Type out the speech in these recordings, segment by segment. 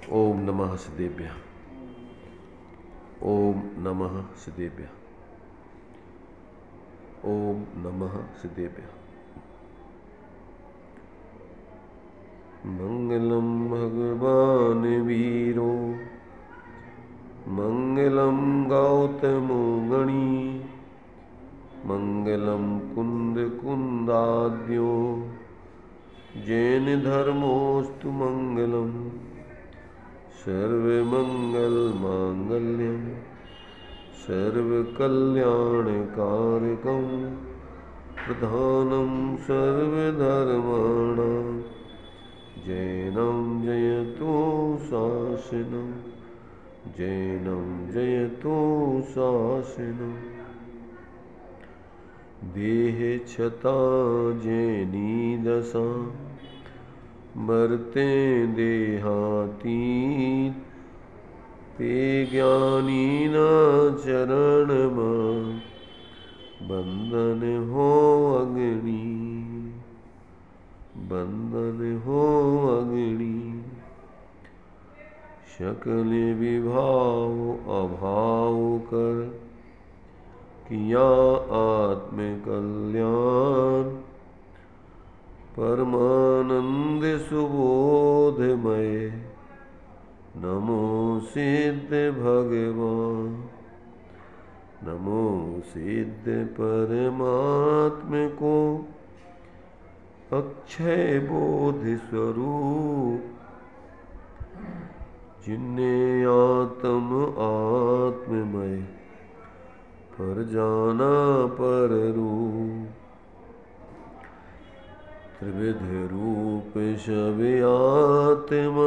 ओम नमः सिद्धेभ्यः। ओम नमः सिद्धेभ्यः। ओम नमः सिद्धेभ्यः। मंगलम भगवान वीरो मंगलम गौतमो गणी मंगलम कुंद कुंदाद्यो जैन धर्मोस्तु मंगलम सर्वमंगल मांगल्यम सर्वकल्याणकारकं प्रधानं सर्वधर्माणां जैनं जयतु शासनं जैनं जयतु शासनं देहे छता जैनी दशा मरते देहातीत ते ज्ञानी न चरण बंधन हो अग्नि बंधन हो अग्नि शकल विभाव अभाव कर किया आत्म कल्याण परमानंद सुबोधमय नमो सिद्ध भगवान नमो सिद्ध परमात्म को अक्षय बोध स्वरूप जिन्ने आत्ममय पर जाना पर रूप त्रिविध रूप शब आत्मा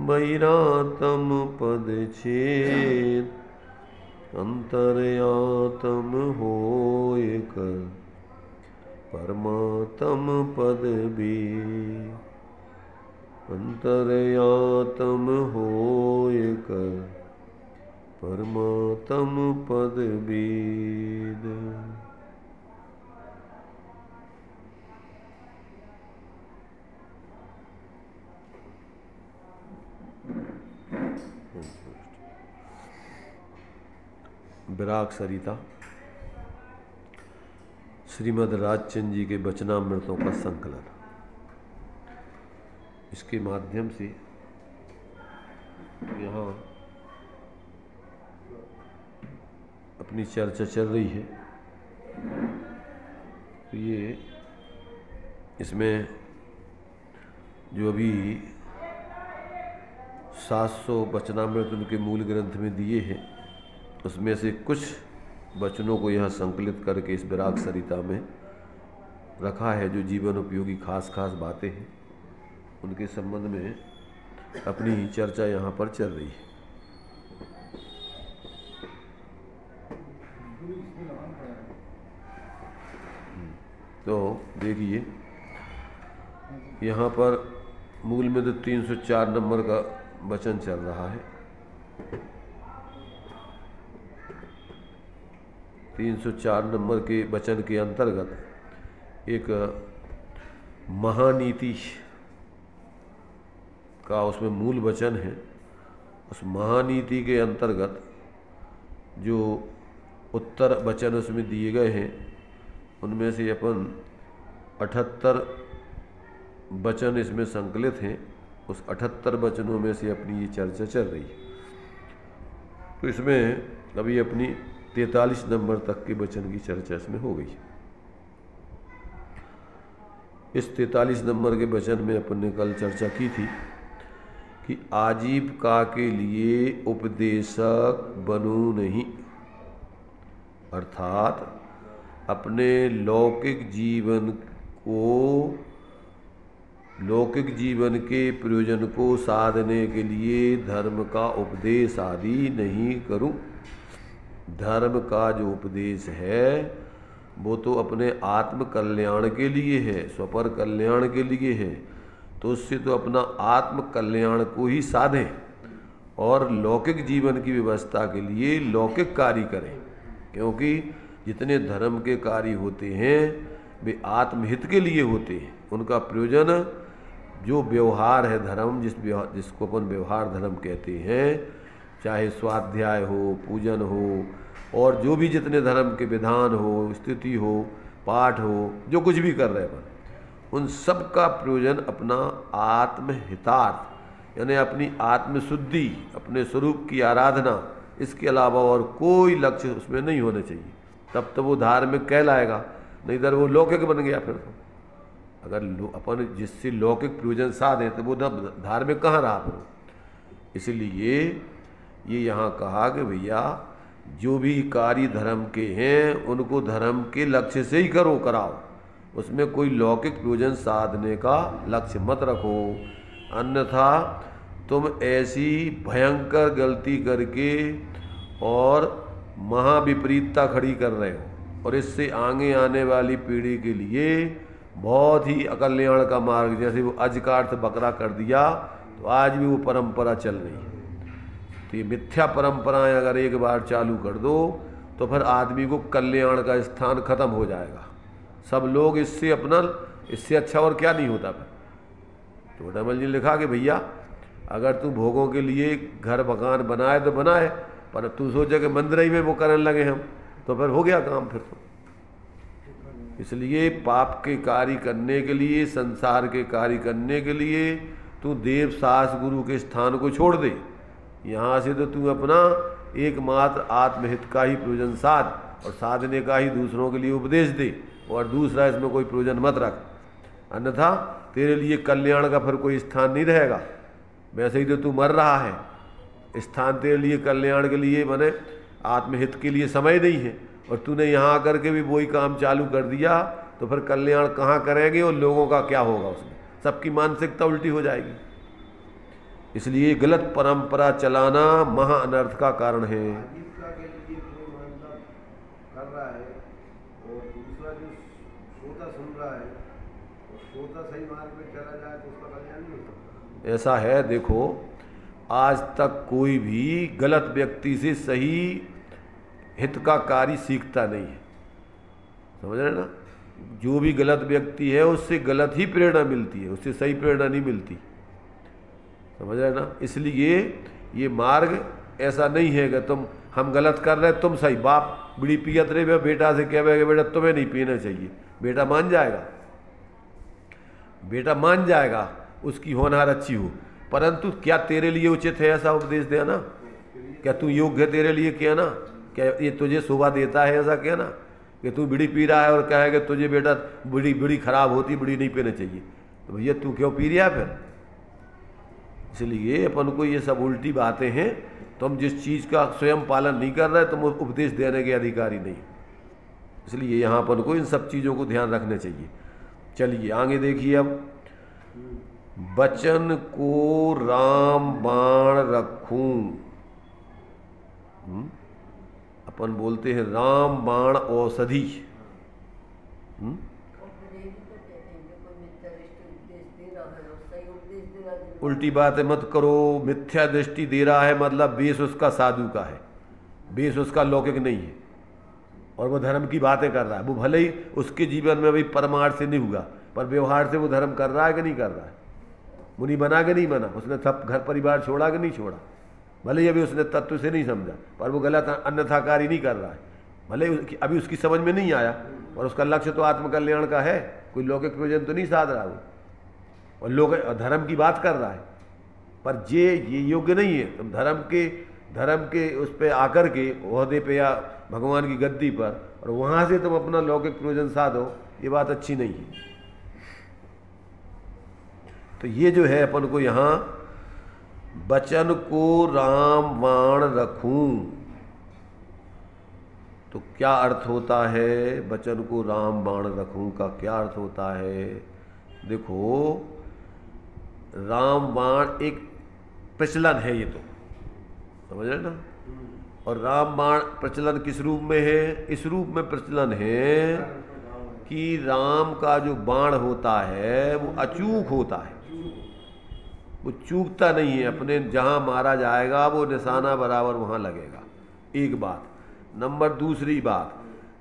बैरातम पद छेद अंतरयातम होय कर परमात्म पद भी अंतरयातम होय कर परमात्म पद वेद। विराग सरिता श्रीमद् राजचंद्र जी के वचनामृतों का संकलन। इसके माध्यम से यहाँ अपनी चर्चा चल रही है। तो ये इसमें जो अभी 700 वचनामृत उनके मूल ग्रंथ में दिए हैं, उसमें से कुछ वचनों को यहाँ संकलित करके इस विराग सरिता में रखा है। जो जीवन उपयोगी खास खास बातें हैं, उनके संबंध में अपनी चर्चा यहाँ पर चल रही है। तो देखिए, यहाँ पर मूल में तो 304 नंबर का वचन चल रहा है। 304 नंबर के वचन के अंतर्गत एक महानीति का उसमें मूल वचन है। उस महानीति के अंतर्गत जो उत्तर वचन उसमें दिए गए हैं, उनमें से अपन 78 वचन इसमें संकलित हैं। उस 78 वचनों में से अपनी ये चर्चा चल रही है। तो इसमें अभी अपनी 43 नंबर तक के वचन की चर्चा इसमें हो गई। इस 43 नंबर के वचन में अपन ने कल चर्चा की थी कि आजीविका के लिए उपदेशक बनूं नहीं, अर्थात अपने लौकिक जीवन के प्रयोजन को साधने के लिए धर्म का उपदेश आदि नहीं करूं। धर्म का जो उपदेश है वो तो अपने आत्म कल्याण के लिए है, स्वपर कल्याण के लिए है। तो उससे तो अपना आत्म कल्याण को ही साधें और लौकिक जीवन की व्यवस्था के लिए लौकिक कार्य करें। क्योंकि जितने धर्म के कार्य होते हैं वे आत्महित के लिए होते हैं। उनका प्रयोजन जो व्यवहार है धर्म, जिसको अपन व्यवहार धर्म कहते हैं, चाहे स्वाध्याय हो, पूजन हो, और जो भी जितने धर्म के विधान हो, स्थिति हो, पाठ हो, जो कुछ भी कर रहे हैं अपन, उन सब का प्रयोजन अपना आत्महितार्थ, यानी अपनी आत्मशुद्धि, अपने स्वरूप की आराधना, इसके अलावा और कोई लक्ष्य उसमें नहीं होना चाहिए। तब तो वो धार्मिक कहलाएगा, नहीं तो वो लौकिक बन गया। फिर तो अगर अपन जिससे लौकिक प्रयोजन साधे तो वो धार्मिक कहाँ रहा फिर। इसलिए ये यहाँ कहा कि भैया जो भी कार्य धर्म के हैं उनको धर्म के लक्ष्य से ही कराओ, उसमें कोई लौकिक प्रयोजन साधने का लक्ष्य मत रखो, अन्यथा तुम ऐसी भयंकर गलती करके और महाविपरीतता खड़ी कर रहे हो, और इससे आगे आने वाली पीढ़ी के लिए बहुत ही अकल्याण का मार्ग, जैसे वो अज का अर्थ बकरा कर दिया तो आज भी वो परंपरा चल रही है। तो ये मिथ्या परंपराएं अगर एक बार चालू कर दो तो फिर आदमी को कल्याण का स्थान खत्म हो जाएगा। सब लोग इससे अच्छा और क्या नहीं होता। फिर तो वडमल जी ने लिखा कि भैया अगर तू भोगों के लिए घर मकान बनाए तो बनाए, पर तू सोचे कि मंदिर ही में वो करने लगे हम, तो फिर हो गया काम फिर तो। इसलिए पाप के कार्य करने के लिए, संसार के कार्य करने के लिए तू देव सास गुरु के स्थान को छोड़ दे। यहाँ से तो तू अपना एकमात्र आत्महित का ही प्रयोजन साध, और साधने का ही दूसरों के लिए उपदेश दे, और दूसरा इसमें कोई प्रयोजन मत रख, अन्यथा तेरे लिए कल्याण का फिर कोई स्थान नहीं रहेगा। वैसे ही तो तू मर रहा है, स्थान तेरे लिए कल्याण के लिए माने आत्महित के लिए समय नहीं है, और तूने यहाँ आकर के भी वही काम चालू कर दिया, तो फिर कल्याण कहाँ करेंगे और लोगों का क्या होगा उसमें, सबकी मानसिकता उल्टी हो जाएगी। इसलिए गलत परंपरा चलाना महा अनर्थ का कारण है। ऐसा है, देखो आज तक कोई भी गलत व्यक्ति से सही हित का कार्य सीखता नहीं है, समझ रहे ना। जो भी गलत व्यक्ति है उससे गलत ही प्रेरणा मिलती है, उससे सही प्रेरणा नहीं मिलती, समझ रहे ना। इसलिए ये मार्ग ऐसा नहीं है कि हम गलत कर रहे तुम सही। बाप बीड़ी पियत रहे बेटा से कह कि बेटा तुम्हें नहीं पीना चाहिए, बेटा मान जाएगा, बेटा मान जाएगा, उसकी होनहार अच्छी हो, परंतु क्या तेरे लिए उचित है ऐसा उपदेश देना? क्या तू योग्य है तेरे लिए कहना? क्या ये तुझे शोभा देता है ऐसा कहना कि तू बीड़ी पी रहा है और कहे कि तुझे बेटा बीड़ी खराब होती, बीड़ी नहीं पीना चाहिए, तो भैया तू क्यों पी रहा है फिर? इसलिए अपन को ये सब उल्टी बातें हैं। तुम जिस चीज़ का स्वयं पालन नहीं कर रहे तुम उपदेश देने के अधिकारी नहीं। इसलिए यहाँ अपन को इन सब चीज़ों को ध्यान रखना चाहिए। चलिए आगे देखिए, अब बचन को राम बाण रखूं, अपन बोलते हैं राम बाण औषधि। उल्टी बातें मत करो। मिथ्या दृष्टि दे रहा है मतलब बेस उसका साधु का है, बेस उसका लौकिक नहीं है, और वो धर्म की बातें कर रहा है। वो भले ही उसके जीवन में भी परमार्थ से नहीं हुआ, पर व्यवहार से वो धर्म कर रहा है कि नहीं कर रहा है, मुनि बना कि नहीं बना, उसने सब घर परिवार छोड़ा कि नहीं छोड़ा, भले ही अभी उसने तत्व से नहीं समझा, पर वो गलत अन्यथाकारी नहीं कर रहा है, भले अभी उसकी समझ में नहीं आया, और उसका लक्ष्य तो आत्मकल्याण का है, कोई लौकिक प्रयोजन तो नहीं साध रहा वो, और लोग धर्म की बात कर रहा है, पर ये योग्य नहीं है। तुम धर्म के उस पर आकर के ओहदे पे या भगवान की गद्दी पर, और वहाँ से तुम अपना लौकिक प्रयोजन साधो, ये बात अच्छी नहीं है। तो ये जो है अपन को यहाँ बचन को राम बाण रखूं, तो क्या अर्थ होता है? बचन को राम बाण रखूं का क्या अर्थ होता है? देखो, राम बाण एक प्रचलन है, ये तो समझ रहे ना। और राम बाण प्रचलन किस रूप में है? इस रूप में प्रचलन है कि राम का जो बाण होता है वो अचूक होता है, वो चूकता नहीं है, अपने जहाँ मारा जाएगा वो निशाना बराबर वहाँ लगेगा। एक बात। नंबर दूसरी बात,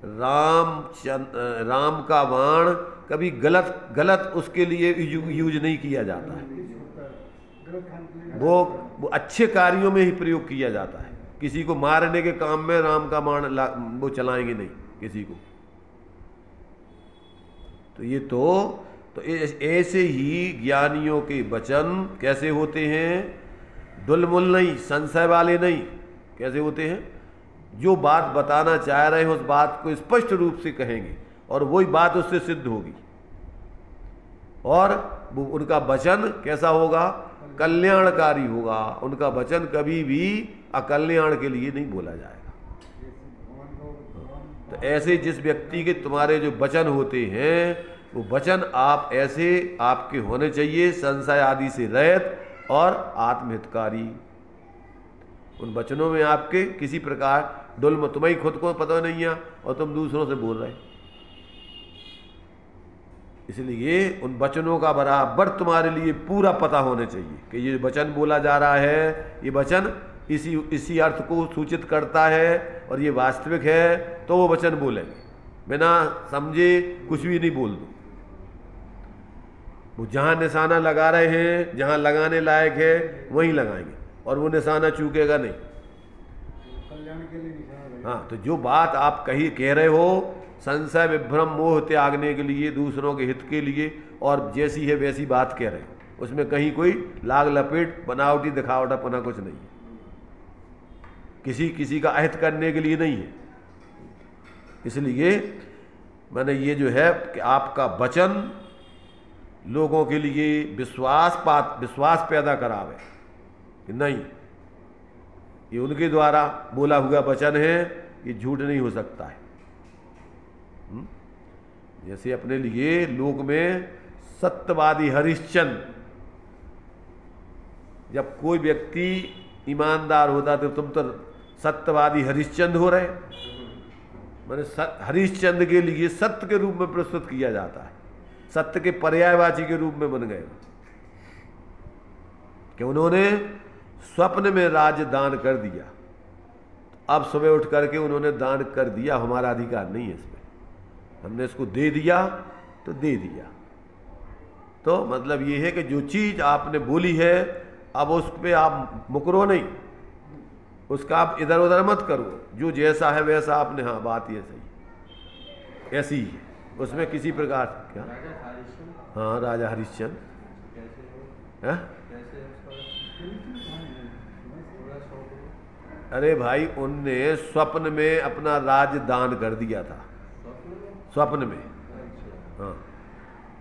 राम का बाण कभी गलत गलत उसके लिए यूज नहीं किया जाता है। वो अच्छे कार्यों में ही प्रयोग किया जाता है। किसी को मारने के काम में राम का बाण वो चलाएंगे नहीं किसी को। तो ये तो ऐसे ही ज्ञानियों के वचन कैसे होते हैं? दुलमुल नहीं, संशय वाले नहीं। कैसे होते हैं? जो बात बताना चाह रहे हैं उस बात को स्पष्ट रूप से कहेंगे और वही बात उससे सिद्ध होगी। और वो उनका वचन कैसा होगा? कल्याणकारी होगा। उनका वचन कभी भी अकल्याण के लिए नहीं बोला जाएगा। तो ऐसे जिस व्यक्ति के तुम्हारे जो वचन होते हैं वो वचन आप ऐसे आपके होने चाहिए, संशय आदि से रहित और आत्महितकारी। उन वचनों में आपके किसी प्रकार दुल्म, तुम्हें खुद को पता नहीं है और तुम दूसरों से बोल रहे। इसलिए उन वचनों का बराबर तुम्हारे लिए पूरा पता होना चाहिए कि ये वचन बोला जा रहा है, ये वचन इसी अर्थ को सूचित करता है और ये वास्तविक है, तो वो वचन बोलेंगे। बिना समझे कुछ भी नहीं बोल दो। वो जहाँ निशाना लगा रहे हैं, जहाँ लगाने लायक है वहीं लगाएंगे और वो निशाना चूकेगा नहीं। कल्याण के लिए निशाना। हाँ, तो जो बात आप कह रहे हो संशय विभ्रम मोह त्यागने के लिए, दूसरों के हित के लिए, और जैसी है वैसी बात कह रहे हो, उसमें कहीं कोई लाग लपेट बनावटी दिखावटापना कुछ नहीं है। किसी का अहित करने के लिए नहीं है। इसलिए मैंने ये जो है कि आपका वचन लोगों के लिए विश्वास पैदा करावे कि नहीं, ये उनके द्वारा बोला हुआ वचन है, ये झूठ नहीं हो सकता है। जैसे अपने लिए लोक में सत्यवादी हरिश्चंद्र, जब कोई व्यक्ति ईमानदार होता तो तुम तो सत्यवादी हरिश्चंद्र हो रहे। मैंने हरिश्चंद्र के लिए सत्य के रूप में प्रस्तुत किया जाता है, सत्य के पर्यायवाची के रूप में बन गए कि उन्होंने स्वप्न में राज्य दान कर दिया। अब सुबह उठ करके उन्होंने दान कर दिया, हमारा अधिकार नहीं है इसमें, हमने इसको दे दिया तो दे दिया। तो मतलब ये है कि जो चीज़ आपने बोली है अब उस पर आप मुकरो नहीं, उसका आप इधर उधर मत करो। जो जैसा है वैसा आपने, हाँ बात ये सही ऐसी ही है, उसमें किसी प्रकार क्या। हाँ, राजा हरिश्चंद्र है। अरे भाई, उनने स्वप्न में अपना राज्य दान कर दिया था। स्वप्न में, हाँ,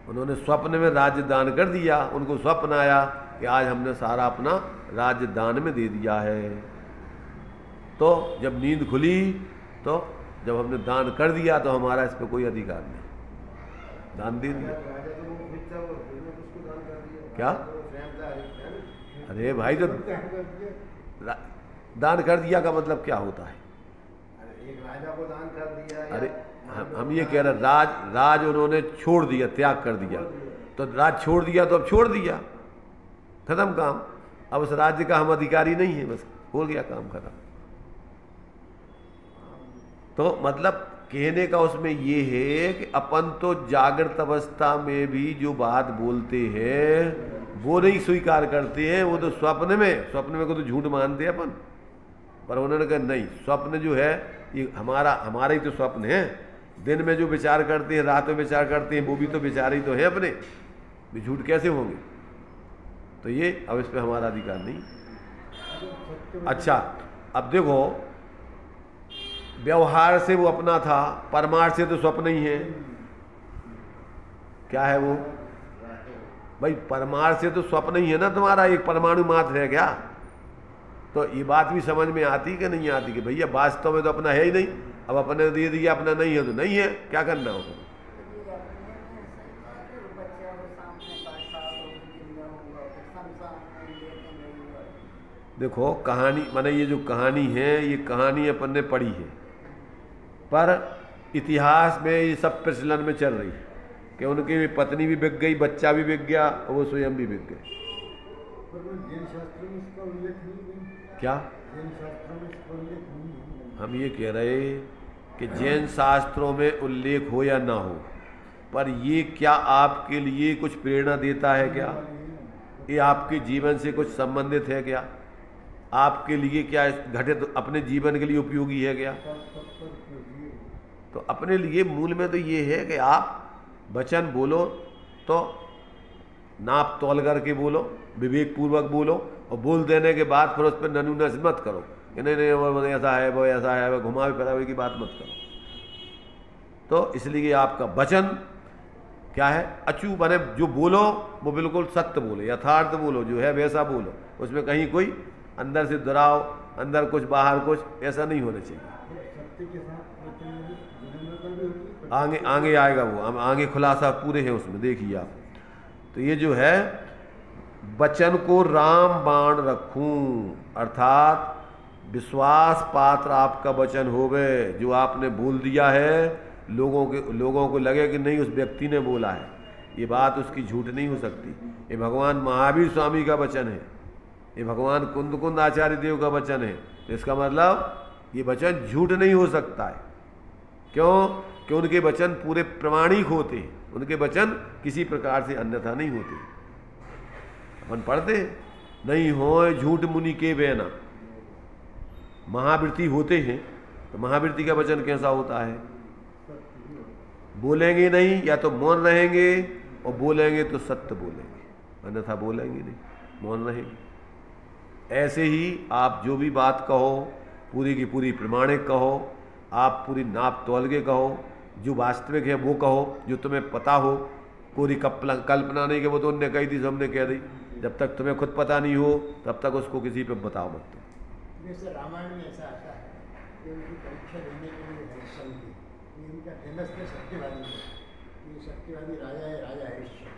उन्होंने स्वप्न में राज्य दान कर दिया। उनको स्वप्न आया कि आज हमने सारा अपना राज्य दान में दे दिया है। तो जब नींद खुली तो जब हमने दान कर दिया तो हमारा इस पर कोई अधिकार नहीं, दान दे दिया। क्या? अरे भाई, तो दान कर दिया का मतलब क्या होता है? एक राजा को दान कर दिया। अरे हम ये कह रहे, राज उन्होंने छोड़ दिया, त्याग कर दिया। तो राज छोड़ दिया तो अब छोड़ दिया, खत्म काम। अब उस राज्य का हम अधिकारी नहीं है, बस हो गया काम खत्म। तो मतलब कहने का उसमें ये है कि अपन तो जागृत अवस्था में भी जो बात बोलते हैं वो नहीं स्वीकार करते हैं। वो तो स्वप्न में को तो झूठ मानते हैं अपन। पर उन्होंने कहा नहीं, स्वप्न जो है ये हमारा ही तो स्वप्न है। दिन में जो विचार करते हैं, रात में विचार करते हैं, वो भी तो विचार ही तो है अपने, भी झूठ कैसे होंगे? तो ये अब इस पर हमारा अधिकार नहीं। अच्छा, अब देखो, व्यवहार से वो अपना था, परमार्थ से तो स्वप्न ही है। क्या है वो भाई? परमार्थ से तो स्वप्न ही है ना तुम्हारा, एक परमाणु मात्र है क्या? तो ये बात भी समझ में आती कि नहीं आती कि भैया वास्तव में तो अपना है ही नहीं। अब अपने दे दिया, अपना नहीं है तो नहीं है, क्या करना हो? देखो कहानी, माने ये जो कहानी है, ये कहानी अपन ने पढ़ी है, पर इतिहास में ये सब प्रचलन में चल रही है कि उनकी पत्नी भी बिक गई, बच्चा भी बिक गया, और वो स्वयं भी बिक गए। क्या हम ये कह रहे कि जैन शास्त्रों में उल्लेख हो या ना हो, पर ये क्या आपके लिए कुछ प्रेरणा देता है क्या? ये आपके जीवन से कुछ संबंधित है क्या? आपके लिए क्या घटित अपने जीवन के लिए उपयोगी है क्या? तो अपने लिए मूल में तो ये है कि आप वचन बोलो तो नाप तोल करके बोलो, विवेक पूर्वक बोलो, और बोल देने के बाद फिर उस पर ननूनस मत करो कि नहीं नहीं वो ऐसा है वो ऐसा है, वो घुमावे फिरावे की बात मत करो। तो इसलिए आपका वचन क्या है? अचूक बने, जो बोलो वो बिल्कुल सत्य बोलो, यथार्थ बोलो, जो है वैसा बोलो, उसमें कहीं कोई अंदर से दुराव, अंदर कुछ बाहर कुछ, ऐसा नहीं होना चाहिए। आगे आगे आएगा वो, हम आगे खुलासा पूरे हैं उसमें, देखिए आप। तो ये जो है वचन को राम बाण रखूं, अर्थात विश्वास पात्र आपका वचन होवे, जो आपने बोल दिया है लोगों को लगे कि नहीं उस व्यक्ति ने बोला है, ये बात उसकी झूठ नहीं हो सकती। ये भगवान महावीर स्वामी का वचन है, ये भगवान कुंद आचार्य देव का वचन है, तो इसका मतलब ये वचन झूठ नहीं हो सकता है। क्यों? कि उनके वचन पूरे प्रमाणिक होते हैं, उनके वचन किसी प्रकार से अन्यथा नहीं होते। अपन पढ़ते नहीं हो झूठ मुनि के बेना, महावृत्ति होते हैं, तो महावृत्ति का वचन कैसा होता है? बोलेंगे नहीं, या तो मौन रहेंगे, और बोलेंगे तो सत्य बोलेंगे, अन्यथा बोलेंगे नहीं, मौन रहेंगे। ऐसे ही आप जो भी बात कहो पूरी की पूरी प्रमाणिक कहो, आप पूरी नाप तोल के कहो, जो वास्तविक है वो कहो, जो तुम्हें पता हो, पूरी कल्पना नहीं कि वो तो उनने कही थी हमने कह दी। जब तक तुम्हें खुद पता नहीं हो तब तक उसको किसी पे बताओ मत। जैसे रामायण में ऐसा आता है कि उनकी परीक्षा देने के लिए हरिश्चंद्र थी, इनका फेमस थे सत्यवादी, ये सत्यवादी राजा है, राजा हरिश्चंद्र।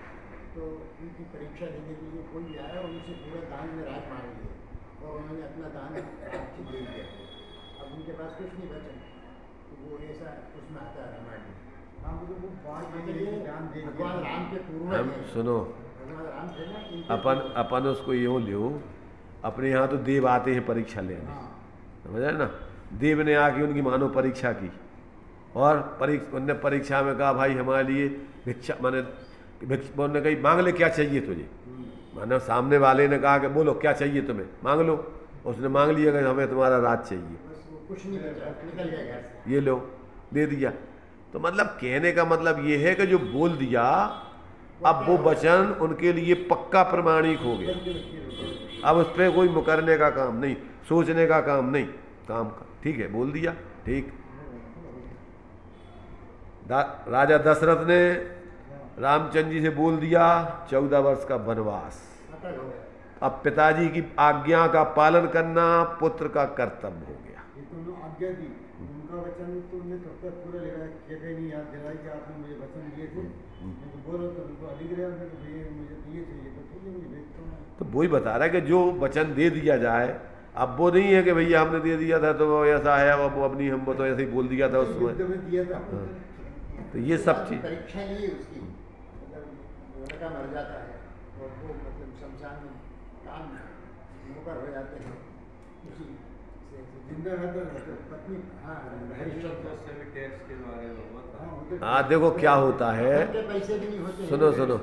तो उनकी परीक्षा देने के लिए कोई आया और उनसे पूरा दान में राज मांग लिया, और उन्होंने अपना दान आपको दे दिया। अब उनके पास कुछ नहीं बचा, तो वो ऐसा उसमें आता है रामायण में। हाँ, मतलब वो भगवान राम के पूर्वज हैं। सुनो, भगवान राम थे ना, अपन उसको यूँ लो, अपने यहाँ तो देव आते हैं परीक्षा लेने, समझे ना? देव ने आके उनकी मानो परीक्षा की, और उनने परीक्षा में कहा भाई हमारे लिए भिक्षा, माने उन्होंने कही मांग ले क्या चाहिए तुझे, मानो सामने वाले ने कहा कि बोलो क्या चाहिए तुम्हें, मांग लो। उसने मांग लिया कि हमें तुम्हारा राज चाहिए, कुछ नहीं बचा, निकल गया घर से, ये लो दे दिया। तो मतलब कहने का मतलब ये है कि जो बोल दिया, अब वो वचन उनके लिए पक्का प्रमाणिक हो गया। अब उस पर कोई मुकरने का काम नहीं, सोचने का काम नहीं, काम का ठीक है, बोल दिया ठीक। राजा दशरथ ने रामचंद्र जी से बोल दिया 14 वर्ष का वनवास। अब पिताजी की आज्ञा का पालन करना पुत्र का कर्तव्य हो गया। ये तो आज्ञा दी, उनका वचन तो उन्हें कब तक पूरा लेगा, कहते नहीं याद दिलाई कि आपने मुझे वचन दिए थे, तो बोलो तो उनको अधिक रहा है, तो मुझे दिए थे, ये तो ठीक है, मुझे देखता हूँ। तो वही बता रहा है कि जो वचन दे दिया जाए, अब वो नहीं है कि भैया हमने दे दिया था तो वो ऐसा है, अब वो अपनी हमको तो ऐसे ही बोल दिया था उस समय दिया था। तो ये सब चीज परीक्षा नहीं है उसकी, मतलब लड़का मर जाता है और वो मतलब शमशान में काम नौकर हो जाते हैं, उसी से जिंदा रहता है पत्नी। हाँ, हरिश्चंद्र से भी टैक्स के बारे में। हाँ देखो क्या होता है, पैसे भी नहीं होते। सुनो सुनो,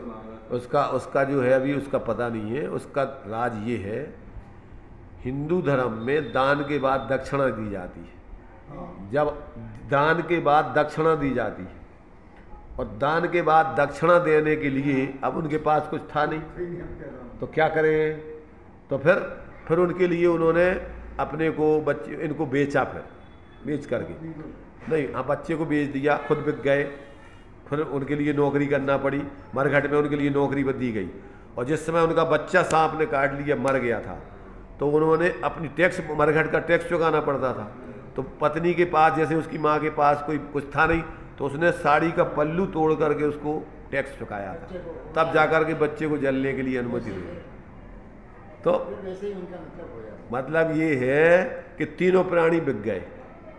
उसका जो है अभी उसका पता नहीं है। उसका राज ये है, हिंदू धर्म में दान के बाद दक्षिणा दी जाती है। जब दान के बाद दक्षिणा दी जाती है, और दान के बाद दक्षिणा देने के लिए अब उनके पास कुछ था नहीं, तो क्या करें? तो फिर उनके लिए उन्होंने अपने को बच्चे इनको बेचा, फिर बेच करके नहीं, हाँ बच्चे को बेच दिया, खुद बिक गए, फिर उनके लिए नौकरी करना पड़ी। मरघट में उनके लिए नौकरी दी गई, और जिस समय उनका बच्चा सांप ने काट लिया मर गया था, तो उन्होंने अपनी टैक्स, मरघट का टैक्स चुकाना पड़ता था। तो पत्नी के पास, जैसे उसकी माँ के पास कोई कुछ था नहीं, तो उसने साड़ी का पल्लू तोड़ करके उसको टैक्स चुकाया था, तब जाकर के बच्चे को जलने के लिए अनुमति दी। तो मतलब ये है कि तीनों प्राणी बिक गए,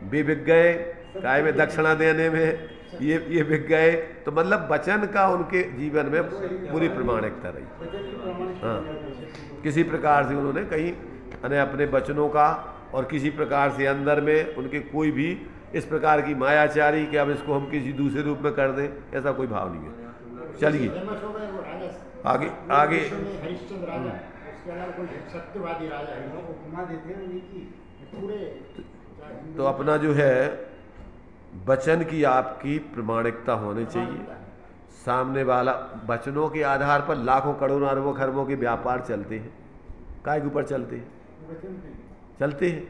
भी बिक गए काय में दक्षिणा देने में, ये बिक गए। तो मतलब वचन का उनके जीवन में पूरी प्रमाणिकता रही। हाँ, किसी प्रकार से उन्होंने कहीं अपने वचनों का और किसी प्रकार से अंदर में उनके कोई भी इस प्रकार की मायाचारी कि अब इसको हम किसी दूसरे रूप में कर दें, ऐसा कोई भाव नहीं है। चलिए आगे आगे। हरिश्चंद्र राजा, उसके अलावा कोई सत्यवादी राजा है, लोग उपमा देते हैं उनकी पूरे। तो अपना जो है वचन की आपकी प्रमाणिकता होनी चाहिए। सामने वाला वचनों के आधार पर लाखों करोड़ों अरबों खरबों के व्यापार चलते हैं, काय के ऊपर चलते हैं।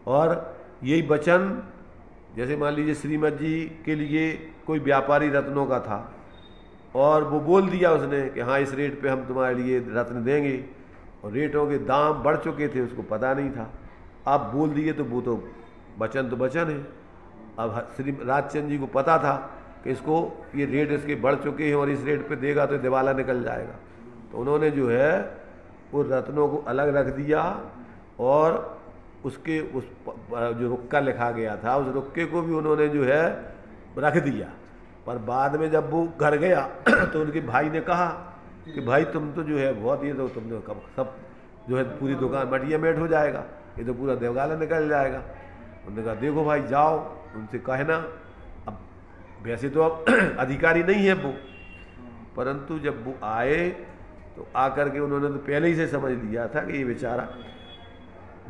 और यही वचन, जैसे मान लीजिए श्रीमद जी के लिए कोई व्यापारी रत्नों का था और वो बोल दिया उसने कि हाँ इस रेट पे हम तुम्हारे लिए रत्न देंगे, और रेटों के दाम बढ़ चुके थे, उसको पता नहीं था। आप बोल दिए तो वो तो वचन है। अब श्री राजचंद जी को पता था कि इसको ये रेट इसके बढ़ चुके हैं और इस रेट पे देगा तो दिवाला निकल जाएगा, तो उन्होंने जो है वो रत्नों को अलग रख दिया और उसके उस जो रुक्का लिखा गया था उस रुक्के को भी उन्होंने जो है रख दिया। पर बाद में जब वो घर गया तो उनके भाई ने कहा कि भाई तुम तो जो है बहुत, ये तो तुमने सब जो है पूरी दुकान मटिया मेट हो जाएगा, ये तो पूरा दिवाला निकल जाएगा। उन्होंने कहा देखो भाई जाओ उनसे कहना। अब वैसे तो अब अधिकारी नहीं है वो, परंतु जब वो आए तो आकर के उन्होंने तो पहले ही से समझ लिया था कि ये बेचारा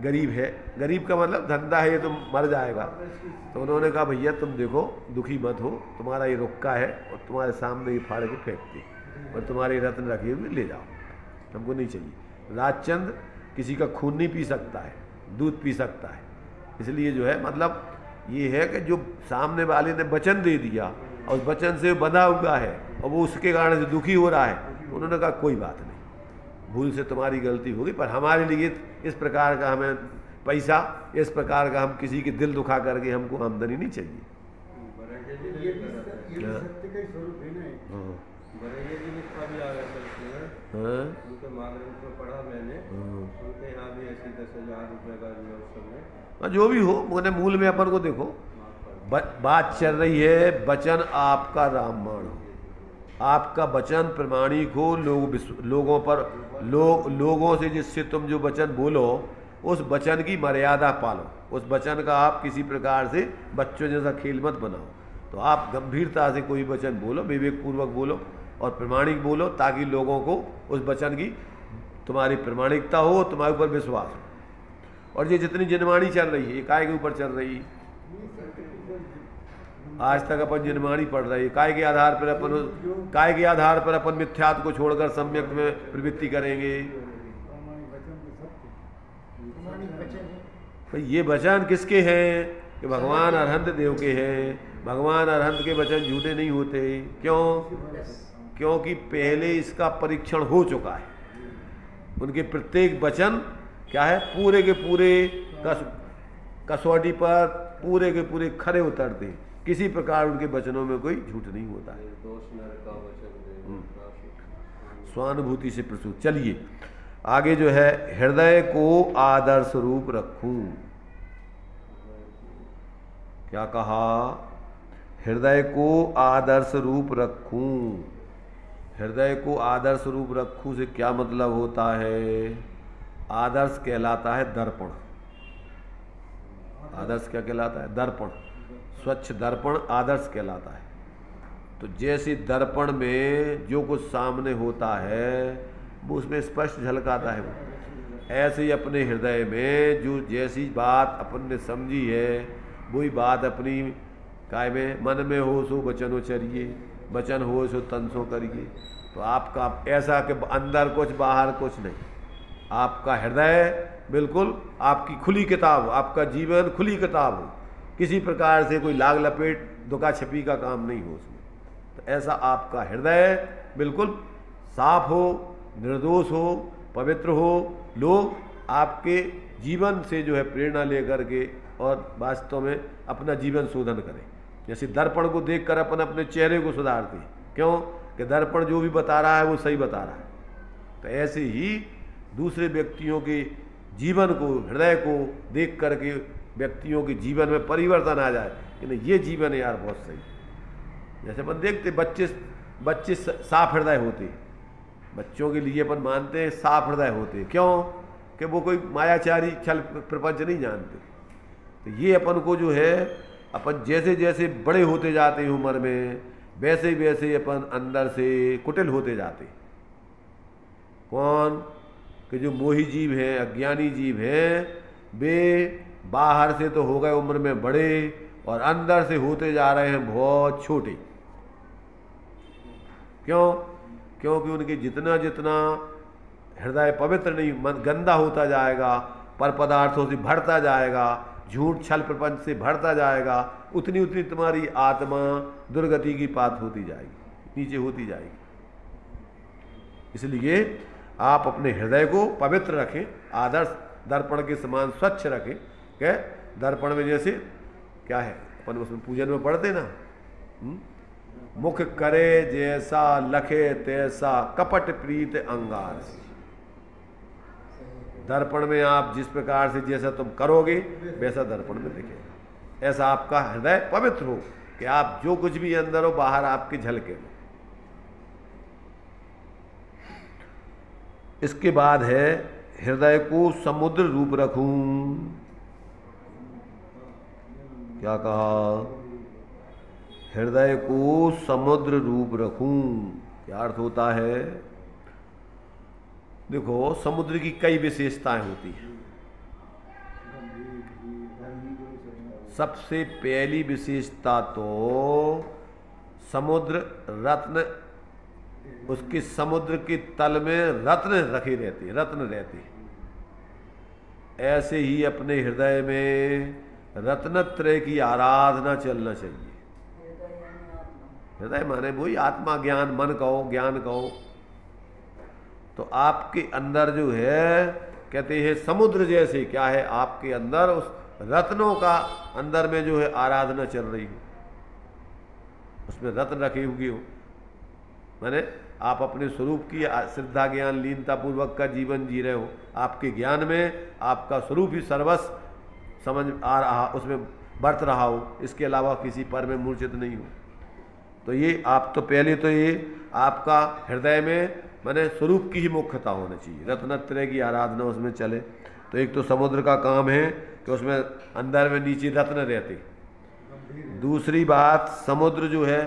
गरीब है। गरीब का मतलब धंधा है, ये तो मर जाएगा। तो उन्होंने कहा भैया तुम देखो दुखी मत हो, तुम्हारा ये रुक्का है और तुम्हारे सामने ही फाड़ के फेंकते और तुम्हारे रत्न रखे हुए ले जाओ, हमको नहीं चाहिए। राजचंद किसी का खून नहीं पी सकता है, दूध पी सकता है। इसलिए जो है मतलब ये है कि जो सामने वाले ने वचन दे दिया और उस वचन से बंधा हुआ है और वो उसके कारण से दुखी हो रहा है, उन्होंने कहा कोई बात नहीं, भूल से तुम्हारी गलती होगी, पर हमारे लिए इस प्रकार का हमें पैसा, इस प्रकार का हम किसी के दिल दुखा करके हमको आमदनी नहीं चाहिए। जो भी हो मैंने मूल में अपन को देखो बात चल रही है, वचन आपका रामबाण हो, आपका वचन प्रमाणिक हो, लोगों पर लोगों से जिससे तुम जो वचन बोलो उस वचन की मर्यादा पालो, उस वचन का आप किसी प्रकार से बच्चों जैसा खेल मत बनाओ। तो आप गंभीरता से कोई वचन बोलो, विवेकपूर्वक बोलो और प्रमाणिक बोलो, ताकि लोगों को उस वचन की तुम्हारी प्रमाणिकता हो, तुम्हारे ऊपर विश्वास हो। और ये जितनी जनवाणी चल रही है, काय के ऊपर चल रही है? आज तक अपन जनवाणी पढ़ रही है, काय के आधार पर अपन मिथ्यात्व को छोड़कर सम्यक में प्रवृत्ति करेंगे। तो ये वचन किसके हैं? कि भगवान अरहंत देव के हैं। भगवान अरहंत के वचन झूठे नहीं होते। क्यों? क्योंकि पहले इसका परीक्षण हो चुका है। उनके प्रत्येक वचन क्या है? पूरे के पूरे कसौटी पर पूरे के पूरे खरे उतरते हैं, किसी प्रकार उनके वचनों में कोई झूठ नहीं होता है। स्वानुभूति से प्रस्तुत। चलिए आगे जो है, हृदय को आदर्श रूप रखूं। क्या कहा? हृदय को आदर्श रूप रखूं। हृदय को आदर्श रूप रखूं से क्या मतलब होता है? आदर्श कहलाता है दर्पण। आदर्श क्या कहलाता है? दर्पण। स्वच्छ दर्पण आदर्श कहलाता है। तो जैसे दर्पण में जो कुछ सामने होता है वो उसमें स्पष्ट झलकाता है, वो ऐसे ही अपने हृदय में जो जैसी बात अपन ने समझी है वही बात अपनी काय में मन में हो सो वचन उचरिए, वचन हो सो तन सो करिए। तो आपका ऐसा कि अंदर कुछ बाहर कुछ नहीं, आपका हृदय बिल्कुल आपकी खुली किताब हो, आपका जीवन खुली किताब हो, किसी प्रकार से कोई लाग लपेट दुका छिपी का काम नहीं हो उसमें। तो ऐसा आपका हृदय बिल्कुल साफ हो, निर्दोष हो, पवित्र हो, लोग आपके जीवन से जो है प्रेरणा लेकर के और वास्तव में अपना जीवन शोधन करें। जैसे दर्पण को देखकर अपन अपने चेहरे को सुधारते हैं, क्यों? कि दर्पण जो भी बता रहा है वो सही बता रहा है। तो ऐसे ही दूसरे व्यक्तियों के जीवन को, हृदय को देख करके व्यक्तियों के जीवन में परिवर्तन आ जाए कि नहीं ये जीवन है यार बहुत सही। जैसे अपन देखते बच्चे साफ हृदय होते हैं, बच्चों के लिए अपन मानते हैं साफ हृदय होते हैं। क्यों? कि वो कोई मायाचारी छल प्रपंच नहीं जानते। तो ये अपन को जो है अपन जैसे जैसे बड़े होते जाते हैं उम्र में, वैसे वैसे अपन अंदर से कुटिल होते जाते। कौन? कि जो मोही जीव हैं, अज्ञानी जीव हैं, वे बाहर से तो हो गए उम्र में बड़े और अंदर से होते जा रहे हैं बहुत छोटे। क्यों? क्योंकि उनके जितना जितना हृदय पवित्र नहीं, मन गंदा होता जाएगा, पर पदार्थों से भरता जाएगा, झूठ छल प्रपंच से भरता जाएगा, उतनी उतनी तुम्हारी आत्मा दुर्गति की पात होती जाएगी, नीचे होती जाएगी। इसलिए आप अपने हृदय को पवित्र रखें, आदर्श दर्पण के समान स्वच्छ रखें। क्या दर्पण में जैसे क्या है, अपन उसमें पूजन में पढ़ते ना, मुख करे जैसा लखे तैसा कपट प्रीत अंगार। दर्पण में आप जिस प्रकार से जैसा तुम करोगे वैसा दर्पण में दिखेगा। ऐसा आपका हृदय पवित्र हो कि आप जो कुछ भी अंदर हो बाहर आपके झलके। इसके बाद है हृदय को समुद्र रूप रखूं। क्या कहा? हृदय को समुद्र रूप रखूं। क्या अर्थ होता है? देखो, समुद्र की कई विशेषताएं होती हैं। सबसे पहली विशेषता तो समुद्र रत्न, उसके समुद्र के तल में रत्न रखे रहते, रत्न रहते। ऐसे ही अपने हृदय में रत्नत्रय की आराधना चलना चाहिए। हृदय माने वही आत्मा ज्ञान, मन कहो, ज्ञान कहो। तो आपके अंदर जो है, कहते हैं समुद्र जैसे क्या है, आपके अंदर उस रत्नों का अंदर में जो है आराधना चल रही हो, उसमें रत्न रखे हुए हो। माने आप अपने स्वरूप की श्रद्धा ज्ञान लीनता पूर्वक का जीवन जी रहे हो, आपके ज्ञान में आपका स्वरूप ही सर्वस्व समझ आ रहा, उसमें बरत रहा हो, इसके अलावा किसी पर में मूर्छित नहीं हो। तो ये आप तो पहले तो ये आपका हृदय में माने स्वरूप की ही मुख्यता होनी चाहिए, रत्नत्रय की आराधना उसमें चले। तो एक तो समुद्र का काम है कि उसमें अंदर में नीचे रत्न रहते। दूसरी बात, समुद्र जो है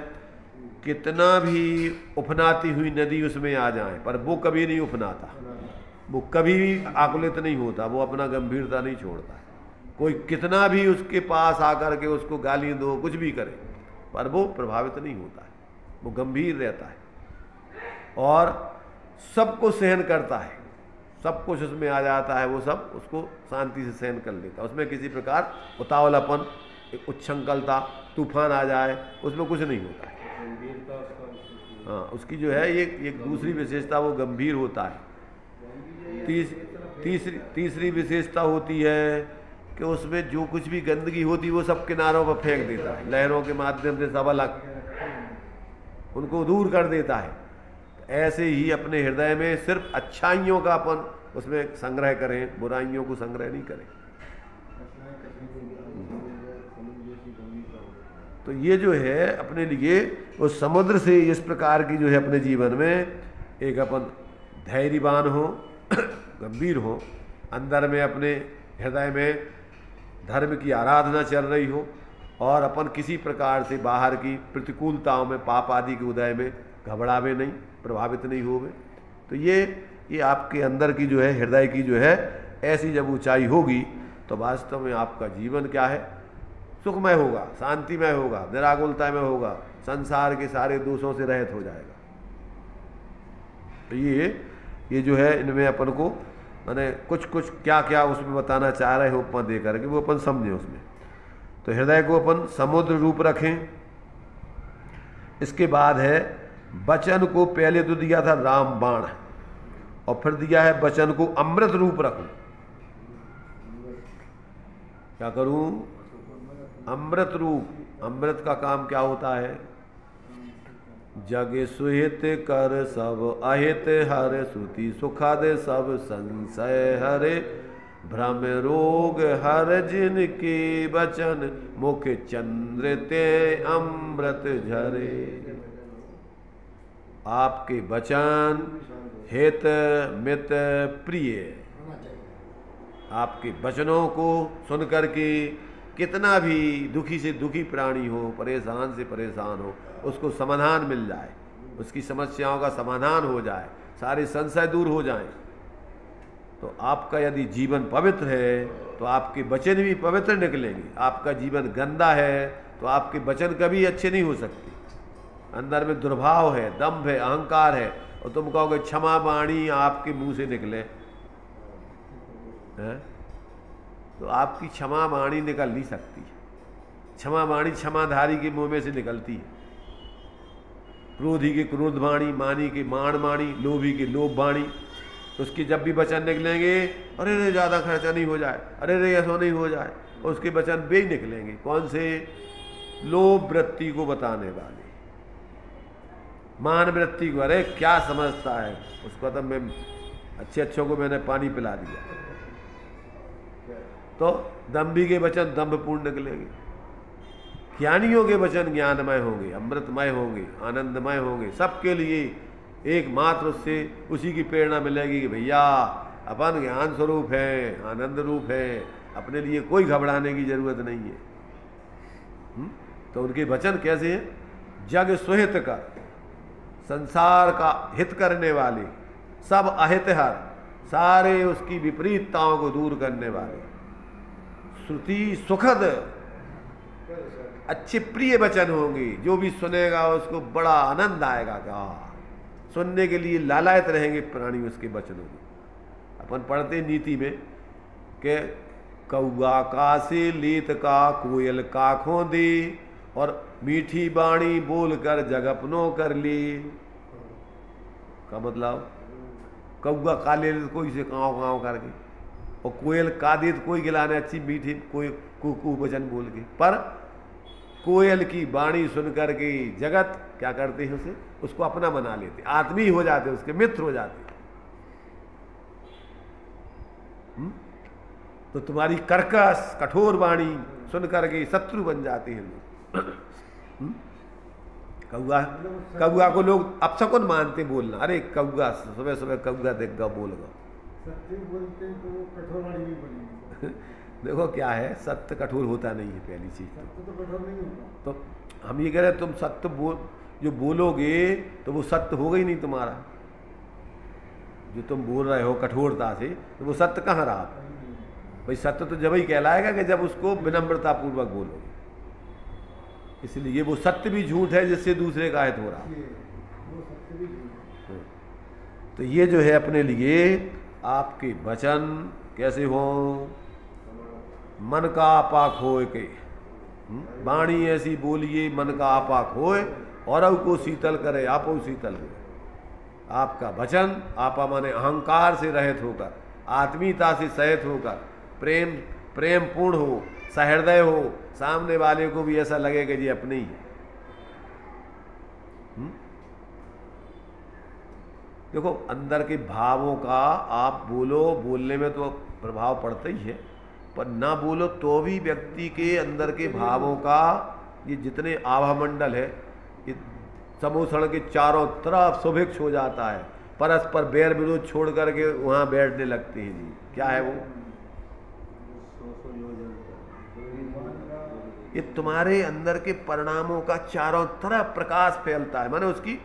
कितना भी उफनाती हुई नदी उसमें आ जाए पर वो कभी नहीं उफनाता, वो कभी भी आकुलित नहीं होता, वो अपना गंभीरता नहीं छोड़ता। कोई कितना भी उसके पास आकर के उसको गाली दो, कुछ भी करे, पर वो प्रभावित नहीं होता है, वो गंभीर रहता है और सबको सहन करता है। सब कुछ उसमें आ जाता है, वो सब उसको शांति से सहन कर लेता है। उसमें किसी प्रकार उतावलापन, उच्छृंखलता, तूफान आ जाए, उसमें कुछ नहीं होता है। हाँ, उसकी जो है एक दूसरी विशेषता, वो गंभीर होता है। तीसरी विशेषता होती है कि उसमें जो कुछ भी गंदगी होती है वो सब किनारों पर फेंक देता है, लहरों के माध्यम से सब अलग उनको दूर कर देता है। ऐसे ही अपने हृदय में सिर्फ अच्छाइयों का अपन उसमें संग्रह करें, बुराइयों को संग्रह नहीं करें। तो ये जो है अपने लिए उस समुद्र से इस प्रकार की जो है अपने जीवन में एक अपन धैर्यवान हो, गंभीर हो, अंदर में अपने हृदय में धर्म की आराधना चल रही हो और अपन किसी प्रकार से बाहर की प्रतिकूलताओं में, पाप आदि के उदय में घबरावे नहीं, प्रभावित नहीं होवे। तो ये आपके अंदर की जो है हृदय की जो है ऐसी जब ऊंचाई होगी तो वास्तव में आपका जीवन क्या है, सुखमय होगा, शांतिमय होगा, निराकुलता में होगा, संसार के सारे दोषों से रहित हो जाएगा। तो ये जो है इनमें अपन को मैंने कुछ क्या क्या उसमें बताना चाह रहे हो उपमा दे करके वो अपन समझें उसमें। तो हृदय को अपन समुद्र रूप रखें। इसके बाद है वचन को, पहले तो दिया था राम बाण और फिर दिया है वचन को अमृत रूप रखूं। क्या करूं? अमृत रूप। अमृत का काम क्या होता है? जग सुहित कर सब अहित हर, श्रुति सुखद सब संशय हरे, भ्रम रोग हर जिनके वचन, मुख चंद्र ते अमृत झरे। आपके वचन हित मित प्रिय, आपके वचनों को सुन करके कितना भी दुखी से दुखी प्राणी हो, परेशान से परेशान हो, उसको समाधान मिल जाए, उसकी समस्याओं का समाधान हो जाए, सारे संशय दूर हो जाएं। तो आपका यदि जीवन पवित्र है तो आपके वचन भी पवित्र निकलेंगे। आपका जीवन गंदा है तो आपके वचन कभी अच्छे नहीं हो सकते। अंदर में दुर्भाव है, दंभ है, अहंकार है, और तुम कहोगे क्षमा वाणी आपके मुंह से निकले है? तो आपकी क्षमा वाणी निकल नहीं सकती। क्षमा वाणी क्षमाधारी के मुंह में से निकलती है। क्रोधी के क्रोध वाणी, मानी के मान वाणी, लोभी के लोभ वाणी। उसके जब भी वचन निकलेंगे, अरे रे ज़्यादा खर्चा नहीं हो जाए, अरे रे ऐसा नहीं हो जाए, उसके वचन बे निकलेंगे। कौन से? लोभ वृत्ति को बताने वाले, मान वृत्ति को। अरे क्या समझता है उसको, तो मैं अच्छों को मैंने पानी पिला दिया। तो दंभी के वचन दंभपूर्ण निकलेंगे। ज्ञानियों के वचन ज्ञानमय होंगे, अमृतमय होंगे, आनंदमय होंगे। सबके लिए एकमात्र उससे उसी की प्रेरणा मिलेगी कि भैया अपन ज्ञान स्वरूप है, आनंद रूप है, अपने लिए कोई घबराने की जरूरत नहीं है। तो उनके वचन कैसे हैं? जग सुहित कर, संसार का हित करने वाले, सब अहित हर, सारे उसकी विपरीतताओं को दूर करने वाले, श्रुति सुखद, अच्छे प्रिय वचन होंगे। जो भी सुनेगा उसको बड़ा आनंद आएगा। क्या सुनने के लिए लालायत रहेंगे प्राणी उसके वचनों को। अपन पढ़ते नीति में कि कौआ का से लेत का, कोयल का खोदे, और मीठी बाणी बोल कर जग अपनो कर ले। का मतलब? कौआ का ले कोई से काँव काँव करके, और कोयल का दे कोई गिलाने अच्छी मीठी कोई कू वचन बोल के। पर कोयल की वाणी सुन करके जगत क्या करते हैं? उसे उसको अपना बना लेते, आत्मी हो जाते, उसके मित्र हो जाते। तो तुम्हारी कर्कश कठोर वाणी सुन करके शत्रु बन जाते हैं लोग। कौआ को लोग अपशकुन मानते बोलना। अरे कौआ, सुबह सुबह कौआ देख गा बोल गा। सत्य बोलते तो कठोर वाणी भी बोलेंगे। देखो क्या है, सत्य कठोर होता नहीं है पहली चीज। सत्य तो कठोर नहीं होता। तो हम ये कह रहे तुम सत्य जो बोलोगे तो वो सत्य होगा ही नहीं तुम्हारा। जो तुम बोल रहे हो कठोरता से, तो वो सत्य कहाँ रहा? भाई सत्य तो जब ही कहलाएगा कि जब उसको विनम्रता पूर्वक बोलोगे। इसलिए वो सत्य भी झूठ है जिससे दूसरे का हित हो रहा। तो ये जो है अपने लिए आपके वचन कैसे हो? मन का आपाक होए के, वाणी ऐसी बोलिए मन का आपाक होए, और को शीतल करे आपो शीतल हो। आपका वचन आपा माने अहंकार से रहित होकर, आत्मीयता से सहित होकर, प्रेम पूर्ण हो, सहृदय हो, सामने वाले को भी ऐसा लगे कि जी अपने ही है। देखो अंदर के भावों का आप बोलो, बोलने में तो प्रभाव पड़ता ही है, पर ना बोलो तो भी व्यक्ति के अंदर के भावों का ये जितने आभा मंडल है, ये समोसण के चारों तरफ सुभिक्ष हो जाता है। परस्पर बैर विरोध छोड़ करके वहां बैठने लगते हैं जी। क्या है वो? ये तुम्हारे अंदर के परिणामों का चारों तरफ प्रकाश फैलता है। माने उसकी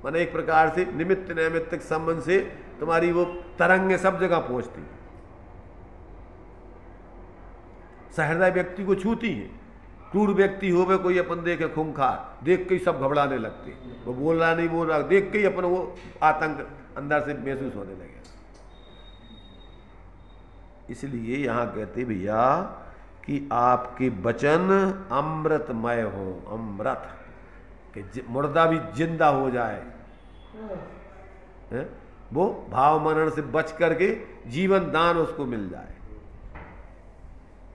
माने एक प्रकार से निमित्त नैमित्तिक संबंध से तुम्हारी वो तरंगें सब जगह पहुंचती, सहृदय व्यक्ति को छूती है। क्रूर व्यक्ति हो वे कोई अपन देखे खूंखार, देख के ही सब घबराने लगते, वो बोल रहा नहीं बोल रहा, देख के ही अपन वो आतंक अंदर से महसूस होने लगे। इसलिए यहां कहते भैया कि आपके वचन अमृतमय हो, अमृत कि मुर्दा भी जिंदा हो जाए है? वो भाव मरण से बच करके जीवन दान उसको मिल जाए,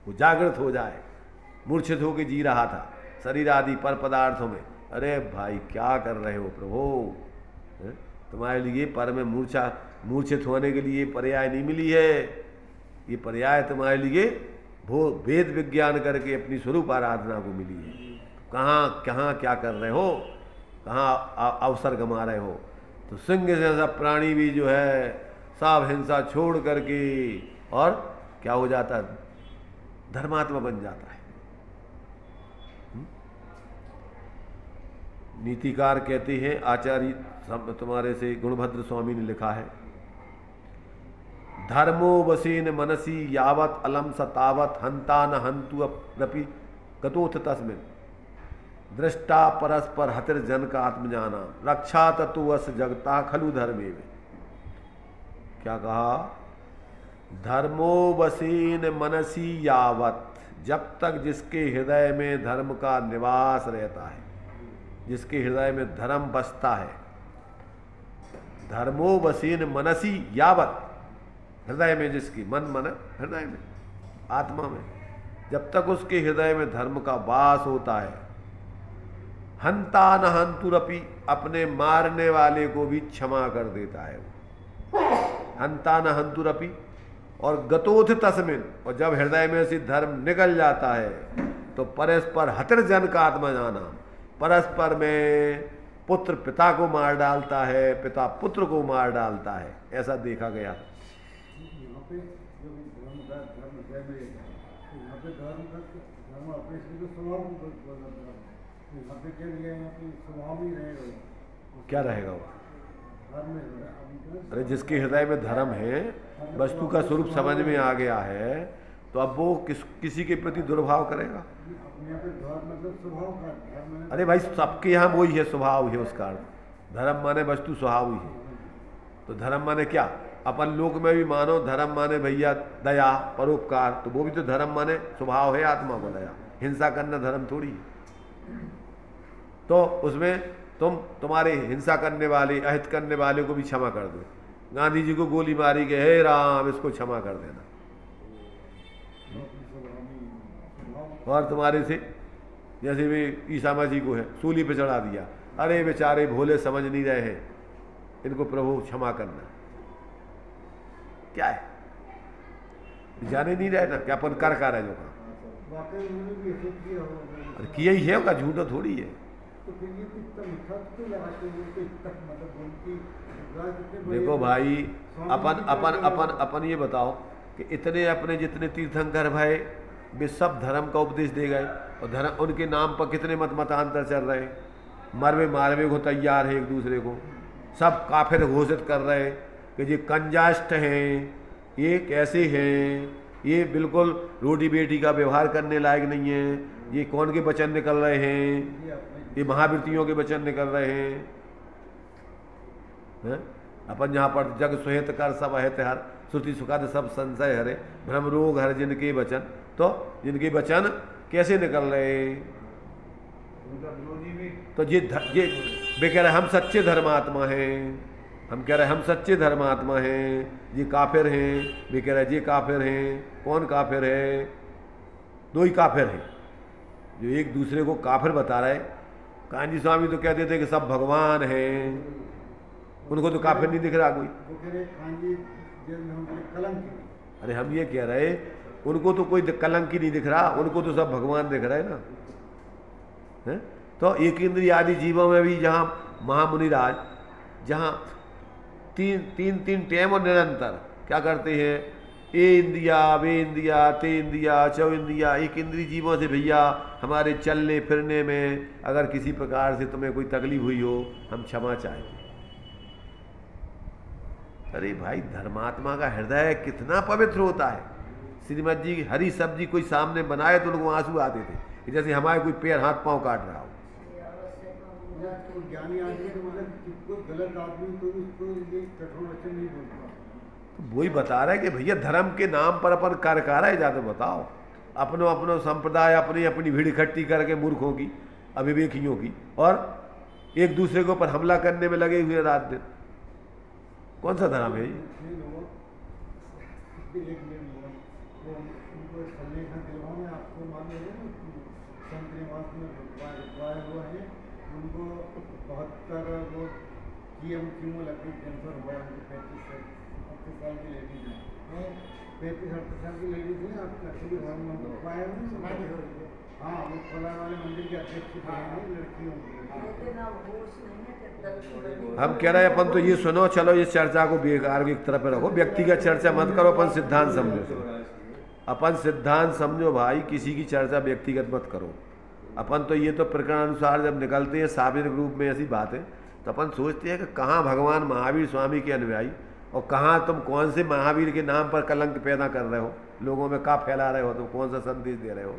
वो जागृत हो जाए। मूर्छित होकर जी रहा था शरीर आदि पर पदार्थों में, अरे भाई क्या कर रहे हो प्रभु? तुम्हारे लिए पर में मूर्छित होने के लिए पर्याय नहीं मिली है। ये पर्याय तुम्हारे लिए वो वेद विज्ञान करके अपनी स्वरूप आराधना को मिली है। कहाँ क्या कर रहे हो, कहाँ अवसर गंवा रहे हो? तो सिंह जैसा प्राणी भी जो है सब हिंसा छोड़ करके और क्या हो जाता है? धर्मात्मा बन जाता है। नीतिकार कहते हैं, आचार्य तुम्हारे से गुणभद्र स्वामी ने लिखा है, धर्मो वसेन मनसी यावत अलम सतावत हंता न हंतु अपि कतोथ तस्मिन दृष्टा परस्पर हतिर जन का आत्मजाना रक्षा तत्वस जगता खलु धर्मे में। क्या कहा? धर्मो वसेन मनसी यावत, जब तक जिसके हृदय में धर्म का निवास रहता है, जिसके हृदय में धर्म बसता है, धर्मो वसेन मनसी यावत, हृदय में जिसकी, मन मन हृदय में, आत्मा में, जब तक उसके हृदय में धर्म का वास होता है, हंता न हंतुरपि, अपने मारने वाले को भी क्षमा कर देता है वो, हंता न हंतुरपि, और गतोथ तस्मिन, और जब हृदय में से धर्म निकल जाता है तो परस्पर हतिर जन का आत्मा जाना, परस्पर में पुत्र पिता को मार डालता है, पिता पुत्र को मार डालता है, ऐसा देखा गया। यहाँ पे जो धर्म यहाँ पे धर्म अपने से स्वभाव यहाँ पे क्या लिया, यहाँ पे स्वभाव ही रहेगा। क्या रहेगा वो? अरे जिसके हृदय में धर्म है, वस्तु का स्वरूप समझ में आ गया है, तो अब वो किसी के प्रति दुर्भाव करेगा? अरे भाई सबके यहाँ वही है, स्वभाव है उसका। धर्म माने वस्तु स्वभाव ही है, तो धर्म माने क्या? अपन लोक में भी मानो धर्म माने भैया दया परोपकार, तो वो भी तो धर्म माने स्वभाव है आत्मा को दया। हिंसा करना धर्म थोड़ी है। तो उसमें तुम्हारे हिंसा करने वाले, अहित करने वाले को भी क्षमा कर दो। गांधी जी को गोली मारी के, हे राम इसको क्षमा कर देना। और तुम्हारे से जैसे भी ईसा मसीह को है सूली पे चढ़ा दिया, अरे बेचारे भोले समझ नहीं रहे हैं, इनको प्रभु क्षमा करना। क्या है? जाने नहीं रहे ना क्या अपन कर रहे जो काम किया ही है, उनका झूठा थोड़ी है। देखो भाई, अपन अपन अपन अपन ये बताओ कि इतने अपने जितने तीर्थंकर भाई वे सब धर्म का उपदेश दे गए, और धर्म उनके नाम पर कितने मतांतर चल रहे हैं, मरवे मारवे को तैयार है एक दूसरे को, सब काफिर घोषित कर रहे हैं कि ये कंजास्ट हैं, ये कैसे हैं, ये बिल्कुल रोटी बेटी का व्यवहार करने लायक नहीं है, ये कौन के वचन निकल रहे हैं, ये महावृत्तियों के वचन निकल रहे हैं। अपन यहाँ पर जग सुहित कर सब अहित हर, श्रुति सुखद सब संशय हरे, भ्रम रोग हर जिनके वचन। तो जिनके वचन कैसे निकल रहे हैं? तो ये वे कह रहे हम सच्चे धर्मात्मा हैं, हम कह रहे हम सच्चे धर्मात्मा हैं, ये काफिर हैं। वे कह रहे ये काफिर हैं। कौन काफिर है? दो ही काफिर हैं जो एक दूसरे को काफिर बता रहे। कांजी स्वामी तो कहते थे कि सब भगवान हैं, उनको तो काफिर नहीं दिख रहा कोई। अरे हम ये कह रहे उनको तो कोई कलंक ही नहीं दिख रहा, उनको तो सब भगवान दिख रहे ना है? तो एक इंद्रिय आदि जीवों में भी जहाँ महामुनिराज जहाँ तीन टेम और निरंतर क्या करते हैं, ए इंद्रिया वे इंद्रिया ते इंद्रिया चौ इंद्रिया, एक इंद्रिय जीवों से भैया हमारे चलने फिरने में अगर किसी प्रकार से तुम्हें कोई तकलीफ हुई हो हम क्षमा चाहते। अरे भाई धर्मात्मा का हृदय कितना पवित्र होता है। श्रीमद जी हरी सब्जी कोई सामने बनाए तो उनको आंसू आते थे, जैसे हमारे कोई पैर हाथ पांव काट रहा हो। ज्ञानी आदमी तो मतलब गलत आदमी तो उसको ये कठोर वचन नहीं बोलता। तो वही बता रहा है कि भैया धर्म के नाम पर अपन कार्य कर रहे जाते बताओ, अपनो अपनो संप्रदाय अपनी अपनी भीड़ इकट्ठी करके मूर्खों की अविवेकियों की, और एक दूसरे के ऊपर हमला करने में लगे हुए रात दिन। कौन सा धर्म है ये? उनको 72 वो कीमो लगी, कैंसर हुआ उनको 35 साल की लेडीज है, 35-38 साल की लेडीज है। एक्चुअली हाँ वो कोला वाले मंदिर के अध्यक्ष लड़कियों। हम कह रहे हैं अपन तो ये सुनो, चलो ये चर्चा को बेकार एक तरफ रखो, व्यक्तिगत चर्चा मत करो, अपन सिद्धांत समझो। अपन सिद्धांत समझो भाई, किसी की चर्चा व्यक्तिगत मत करो। अपन तो ये तो प्रकरण अनुसार जब निकलते हैं शारीरिक रूप में ऐसी बात है तो अपन सोचते हैं कि कहाँ भगवान महावीर स्वामी के अनुयायी और कहाँ तुम कौन से महावीर के नाम पर कलंक पैदा कर रहे हो, लोगों में क्या फैला रहे हो, तुम कौन सा संदेश दे रहे हो।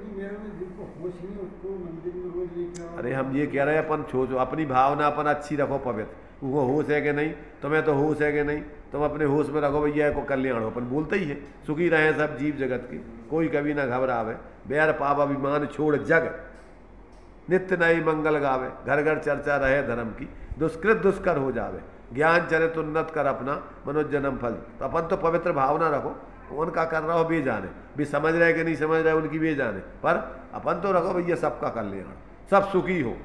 अरे हम ये कह रहे हैं अपन छोड़ो, अपनी भावना अपन अच्छी रखो पवित्र, वो होश है कि नहीं, तुम्हें तो होश है कि नहीं, तुम अपने होश में रखो भैया को कल्याण हो। अपन बोलते ही है सुखी रहे सब जीव जगत के, कोई कभी ना घबरावे, बैर पाप अभिमान छोड़ जग नित्य नई मंगल गावे, घर घर चर्चा रहे धर्म की, दुष्कृत दुष्कर हो जावे, ज्ञान चरित उन्नत कर अपना मनोज जन्म फल। तो अपन तो पवित्र भावना रखो, उनका कर रहा हो बे जाने, भी समझ रहे कि नहीं समझ रहे उनकी बे जाने, पर अपन तो रखो भैया सबका कल्याण, सब सुखी हो,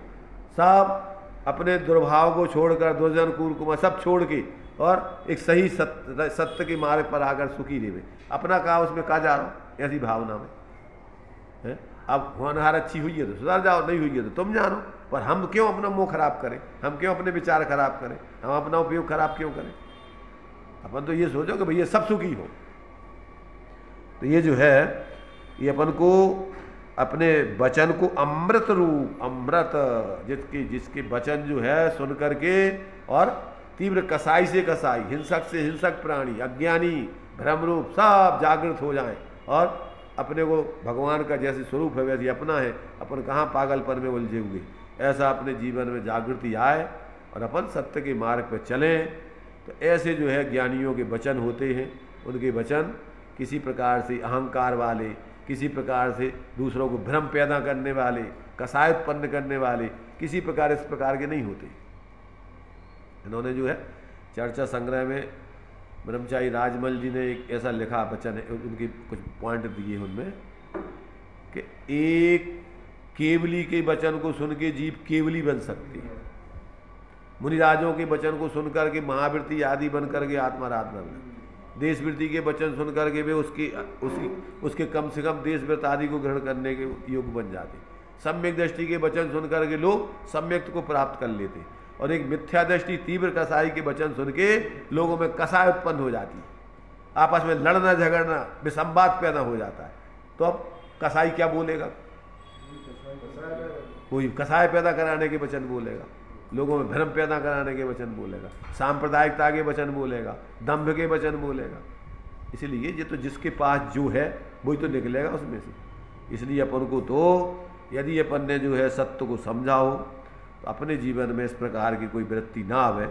सब अपने दुर्भाव को छोड़कर दुर्जन कुकुम सब छोड़ के और एक सही सत्य के मार्ग पर आकर सुखी रहे। अपना कहा उसमें कहा जा रहा हो ऐसी भावना में है। अब होनहार अच्छी हुई है तो सुधर जाओ, नहीं हुई है तो तुम जानो, पर हम क्यों अपना मुंह खराब करें, हम क्यों अपने विचार खराब करें, हम अपना उपयोग खराब क्यों करें। अपन तो ये सोचो कि भैया सब सुखी हो। तो ये जो है ये अपन को अपने वचन को अमृत रूप, अमृत जिसके वचन जो है सुन करके और तीव्र कसाई से कसाई, हिंसक से हिंसक प्राणी, अज्ञानी भ्रम रूप सब जागृत हो जाएं और अपने को भगवान का जैसे स्वरूप है वैसे अपना है, अपन कहाँ पागलपन में उलझे हुए, ऐसा अपने जीवन में जागृति आए और अपन सत्य के मार्ग पर चलें। तो ऐसे जो है ज्ञानियों के वचन होते हैं, उनके वचन किसी प्रकार से अहंकार वाले, किसी प्रकार से दूसरों को भ्रम पैदा करने वाले, कसाय उत्पन्न करने वाले, किसी प्रकार इस प्रकार के नहीं होते। इन्होंने जो है चर्चा संग्रह में ब्रह्मचारी राजमल जी ने एक ऐसा लिखा वचन है, उनके कुछ पॉइंट दिए उनमें कि एक केवली के वचन को सुन के जीव केवली बन सकती है, मुनिराजों के वचन को सुनकर के महावृत्ति आदि बन करके आत्माराधना बने, देशवृत्ति के वचन सुन करके वे उसके कम से कम देशवृत्त आदि को ग्रहण करने के योग बन जाते, सम्यक दृष्टि के वचन सुन करके लोग सम्यक्त को प्राप्त कर लेते, और एक मिथ्या दृष्टि तीव्र कसाई के वचन सुन के लोगों में कसाय उत्पन्न हो जाती, आपस में लड़ना झगड़ना विसंवाद पैदा हो जाता है। तो अब कसाई क्या बोलेगा, कोई कसाय पैदा कराने के वचन बोलेगा, लोगों में भ्रम पैदा कराने के वचन बोलेगा, सांप्रदायिकता के वचन बोलेगा, दंभ के वचन बोलेगा। इसलिए ये तो जिसके पास जो है वही तो निकलेगा उसमें से। इसलिए अपन को तो यदि अपन ने जो है सत्य को समझा हो तो अपने जीवन में इस प्रकार की कोई वृत्ति ना आवे।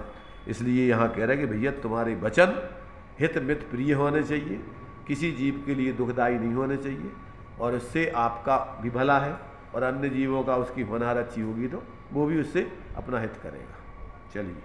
इसलिए यहाँ कह रहे हैं कि भैया तुम्हारे वचन हित मित प्रिय होने चाहिए, किसी जीव के लिए दुखदायी नहीं होने चाहिए, और इससे आपका भी भला है और अन्य जीवों का उसकी होनहार अच्छी होगी तो वो भी उससे अपना हित करेगा। चलिए।